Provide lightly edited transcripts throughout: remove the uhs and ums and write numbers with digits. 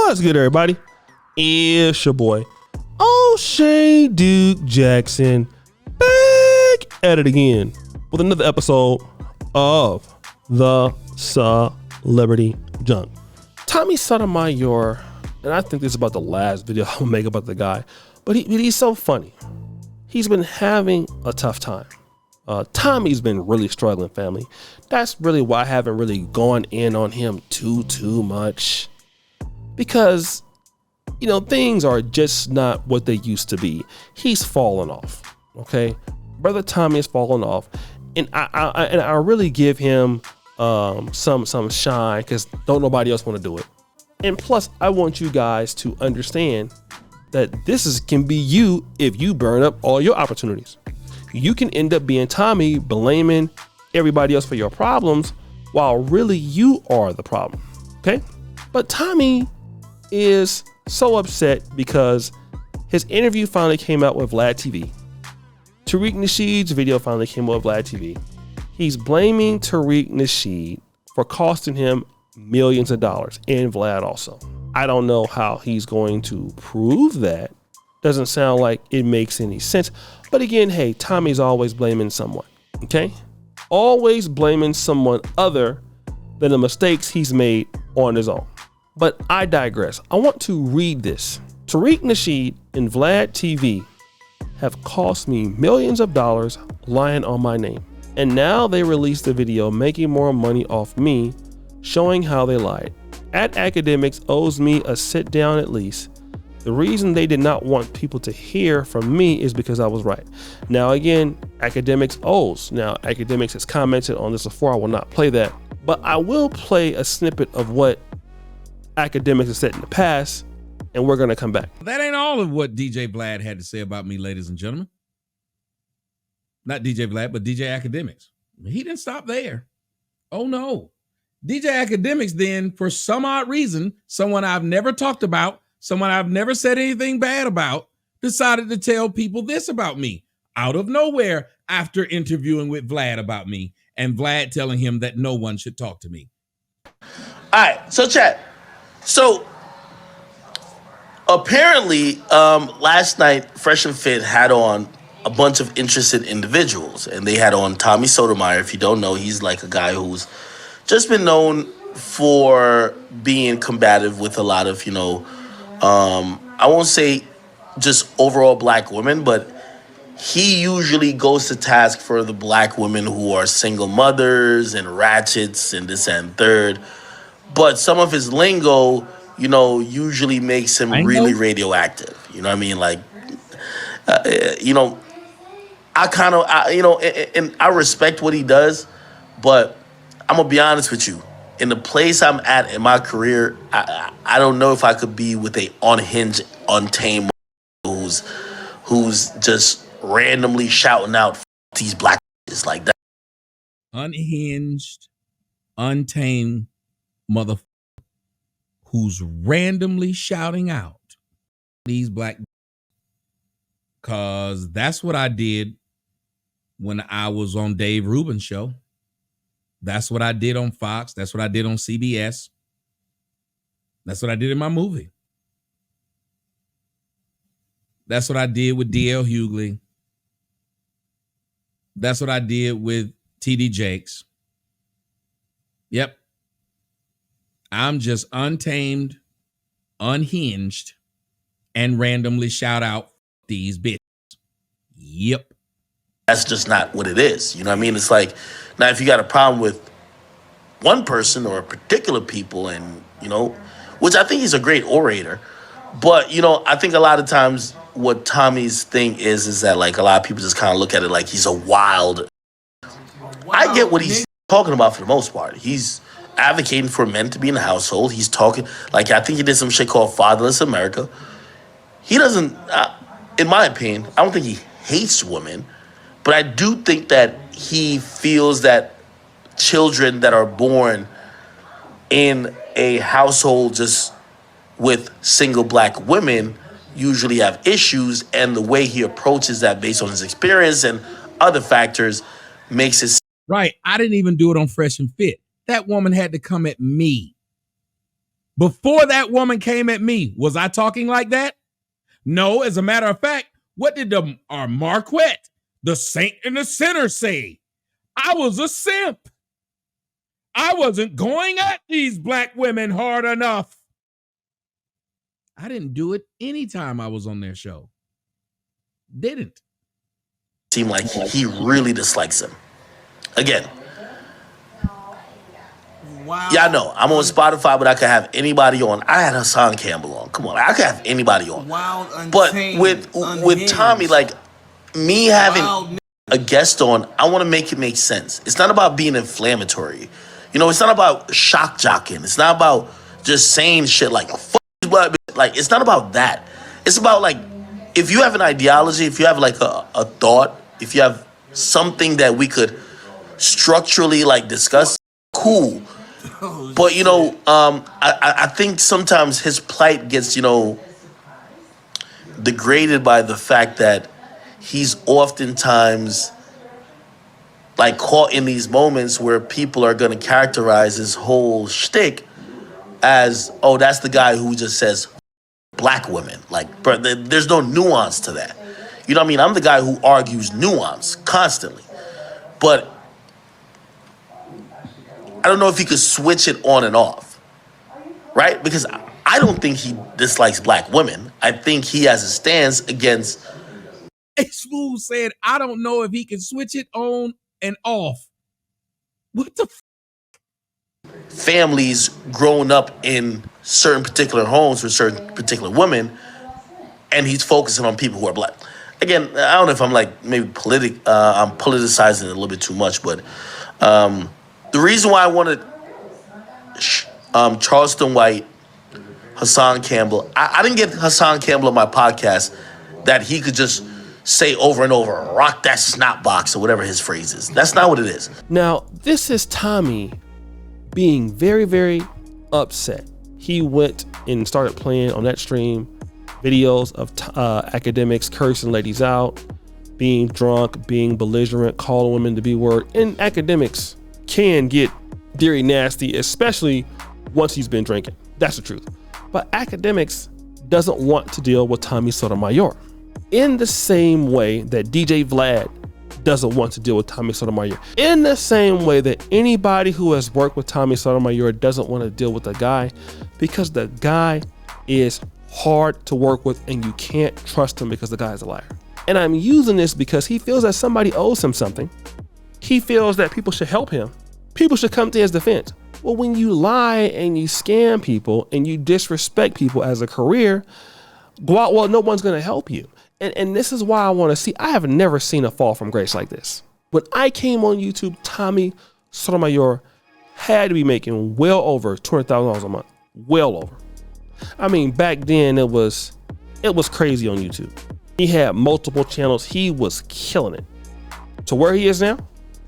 What's good, everybody? It's your boy, O'Shea Duke Jackson, back at it again with another episode of the Celebrity Junk. Tommy Sotomayor, and I think this is about the last video I'll make about the guy, but he's so funny. He's been having a tough time. Tommy's been really struggling, family. That's really why I haven't really gone in on him too much, because things are just not what they used to be. He's fallen off. Okay, brother Tommy has fallen off, and I really give him some shine, because don't nobody else want to do it. And plus, I want you guys to understand that can be you if you burn up all your opportunities. You can end up being Tommy, blaming everybody else for your problems, while really you are the problem. Okay, but Tommy is so upset because his interview finally came out with Vlad TV. Tariq Nasheed's video finally came out with Vlad TV. He's blaming Tariq Nasheed for costing him millions of dollars, and Vlad also. I don't know how he's going to prove that. Doesn't sound like it makes any sense. But again, hey, Tommy's always blaming someone, okay? Always blaming someone other than the mistakes he's made on his own. But I digress. I want to read this. Tariq Nasheed and Vlad TV have cost me millions of dollars lying on my name. And now they released a video making more money off me, showing how they lied. At Akademiks owes me a sit down at least. The reason they did not want people to hear from me is because I was right. Now again, Akademiks owes. Now Akademiks has commented on this before. I will not play that, but I will play a snippet of what Akademiks has said in the past, and we're going to come back. That ain't all of what DJ Vlad had to say about me, ladies and gentlemen. Not DJ Vlad, but DJ Akademiks. He didn't stop there. Oh no. DJ Akademiks then, for some odd reason, someone I've never talked about, someone I've never said anything bad about, decided to tell people this about me out of nowhere after interviewing with Vlad about me, and Vlad telling him that no one should talk to me. All right, so chat. So apparently last night, Fresh and Fit had on a bunch of interested individuals, and they had on Tommy Sotomayor. If you don't know, he's like a guy who's just been known for being combative with a lot of, I won't say just overall black women, but he usually goes to task for the black women who are single mothers and ratchets and this and third. But some of his lingo, usually makes him really radioactive. You know what I mean? Like, and I respect what he does, but I'm going to be honest with you. In the place I'm at in my career, I don't know if I could be with a unhinged, untamed who's just randomly shouting out these black like that. Unhinged, untamed motherfucker who's randomly shouting out these black, because that's what I did when I was on Dave Rubin's show. That's what I did on Fox. That's what I did on CBS. That's what I did in my movie. That's what I did with D.L. Hughley. That's what I did with T.D. Jakes. Yep. I'm just untamed, unhinged, and randomly shout out these bitches. Yep. That's just not what it is. You know what I mean? It's like, now if you got a problem with one person or a particular people, and, which I think he's a great orator, but, I think a lot of times what Tommy's thing is that, like, a lot of people just kind of look at it like he's a wild. I get what he's talking about for the most part. He's advocating for men to be in the household. He's talking, like, I think he did some shit called Fatherless America. He doesn't, in my opinion, I don't think he hates women, but I do think that he feels that children that are born in a household just with single black women usually have issues, and the way he approaches that based on his experience and other factors makes it right. I didn't even do it on Fresh and Fit. That woman had to come at me Before that woman came at me, was I talking like that? No, as a matter of fact, what did our Marquette, the saint and the sinner, say? I was a simp. I wasn't going at these black women hard enough. I didn't do it anytime I was on their show. Didn't. Seem like he really dislikes him. Again. Wow. Yeah, I know. I'm on Spotify, but I could have anybody on. I had Hassan Campbell on. Come on, I could have anybody on. Wild, untamed, but with Tommy, like me having a guest on, I want to make it make sense. It's not about being inflammatory. You know, it's not about shock jocking. It's not about just saying shit like "fuck this black bitch." Like, it's not about that. It's about, like, if you have an ideology, if you have like a thought, if you have something that we could structurally like discuss, cool. But, you know, I think sometimes his plight gets, you know, degraded by the fact that he's oftentimes like caught in these moments where people are going to characterize his whole shtick as, oh, that's the guy who just says black women. Like, bro, there's no nuance to that. You know what I mean? I'm the guy who argues nuance constantly. But I don't know if he could switch it on and off, right? Because I don't think he dislikes black women. I think he has a stance against. Smooth said, I don't know if he can switch it on and off. What the families growing up in certain particular homes with certain particular women, and he's focusing on people who are black. Again, I don't know if I'm like maybe I'm politicizing it a little bit too much, but the reason why I wanted Charleston White, Hassan Campbell, I didn't get Hassan Campbell on my podcast that he could just say over and over, rock that snot box or whatever his phrase is. That's not what it is. Now, this is Tommy being very, very upset. He went and started playing on that stream videos of Akademiks cursing ladies out, being drunk, being belligerent, calling women to be word. And Akademiks can get very nasty, especially once he's been drinking. That's the truth. But Akademiks doesn't want to deal with Tommy Sotomayor in the same way that DJ Vlad doesn't want to deal with Tommy Sotomayor. In the same way that anybody who has worked with Tommy Sotomayor doesn't want to deal with the guy, because the guy is hard to work with and you can't trust him because the guy is a liar. And I'm using this because he feels that somebody owes him something. He feels that people should help him. People should come to his defense. Well, when you lie and you scam people and you disrespect people as a career, well, no one's going to help you. And this is why I want to see. I have never seen a fall from grace like this. When I came on YouTube, Tommy Sotomayor had to be making well over $200,000 a month. Well over. I mean, back then it was crazy on YouTube. He had multiple channels. He was killing it. To where he is now,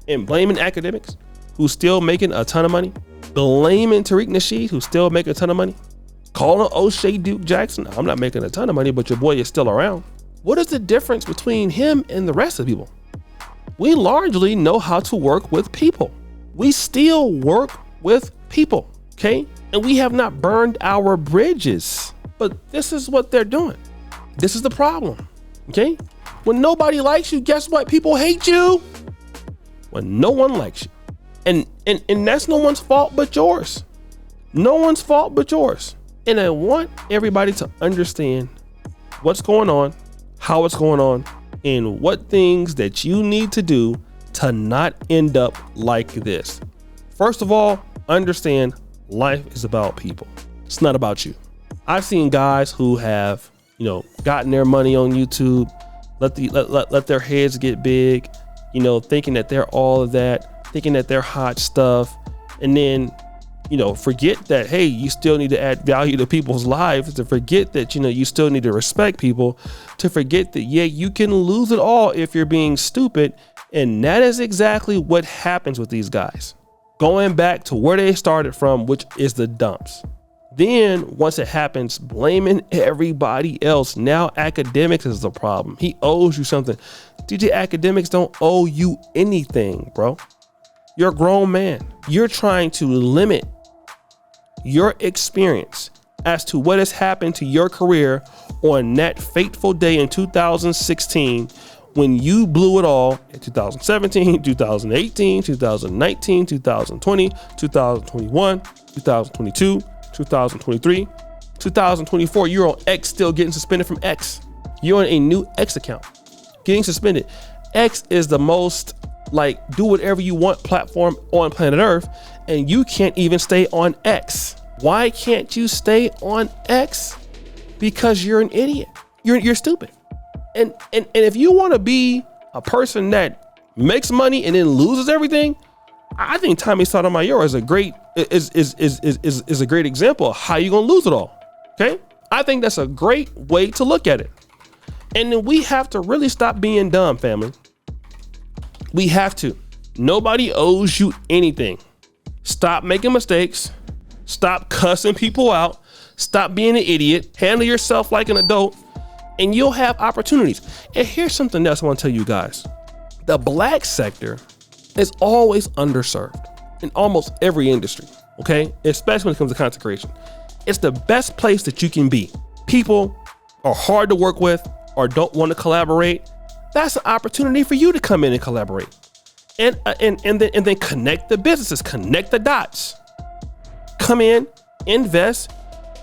and blaming Akademiks, who's still making a ton of money, blaming Tariq Nasheed, who's still making a ton of money, calling O'Shea Duke Jackson, I'm not making a ton of money, but your boy is still around. What is the difference between him and the rest of the people? We largely know how to work with people. We still work with people, okay? And we have not burned our bridges. But this is what they're doing. This is the problem, okay? When nobody likes you, guess what? People hate you. When no one likes you. And that's no one's fault but yours. No one's fault but yours. And I want everybody to understand what's going on, how it's going on, and what things that you need to do to not end up like this. First of all, understand life is about people. It's not about you. I've seen guys who have, gotten their money on YouTube, let their heads get big, thinking that they're all of that, thinking that they're hot stuff, and then forget that, hey, you still need to add value to people's lives, to forget that, you still need to respect people, to forget that, yeah, you can lose it all if you're being stupid. And that is exactly what happens with these guys. Going back to where they started from, which is the dumps. Then once it happens, blaming everybody else. Now Akademiks is the problem. He owes you something. DJ Akademiks don't owe you anything, bro. You're a grown man. You're trying to limit your experience as to what has happened to your career on that fateful day in 2016 when you blew it all in 2017, 2018, 2019, 2020, 2021, 2022, 2023, 2024. You're on X still getting suspended from X. You're on a new X account getting suspended. X is the most like do whatever you want platform on planet Earth, and you can't even stay on X. Why can't you stay on X? Because you're an idiot. You're stupid. And if you want to be a person that makes money and then loses everything, I think Tommy Sotomayor is a great is a great example of how you're gonna lose it all. Okay, I think that's a great way to look at it. And then we have to really stop being dumb, family. We have to. Nobody owes you anything. Stop making mistakes. Stop cussing people out. Stop being an idiot. Handle yourself like an adult, and you'll have opportunities. And here's something else I want to tell you guys. The black sector is always underserved in almost every industry, okay? Especially when it comes to content creation. It's the best place that you can be. People are hard to work with or don't want to collaborate. That's an opportunity for you to come in and collaborate. And then connect the businesses, connect the dots. Come in, invest.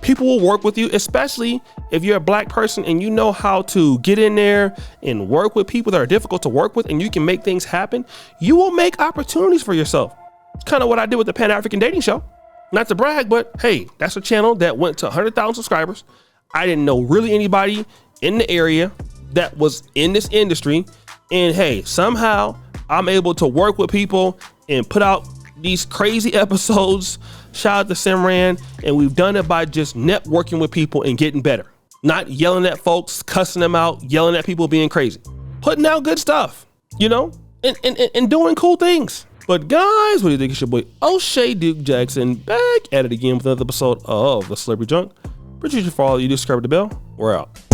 People will work with you, especially if you're a black person and you know how to get in there and work with people that are difficult to work with, and you can make things happen. You will make opportunities for yourself. It's kind of what I did with the Pan-African Dating Show. Not to brag, but hey, that's a channel that went to 100,000 subscribers. I didn't know really anybody in the area that was in this industry. And hey, somehow I'm able to work with people and put out these crazy episodes. Shout out to Simran. And we've done it by just networking with people and getting better. Not yelling at folks, cussing them out, yelling at people, being crazy. Putting out good stuff, you know, and doing cool things. But guys, what do you think? It's your boy O'Shea Duke Jackson back at it again with another episode of The Celebrity Junk. Appreciate you for all you do. Subscribe to the bell. We're out.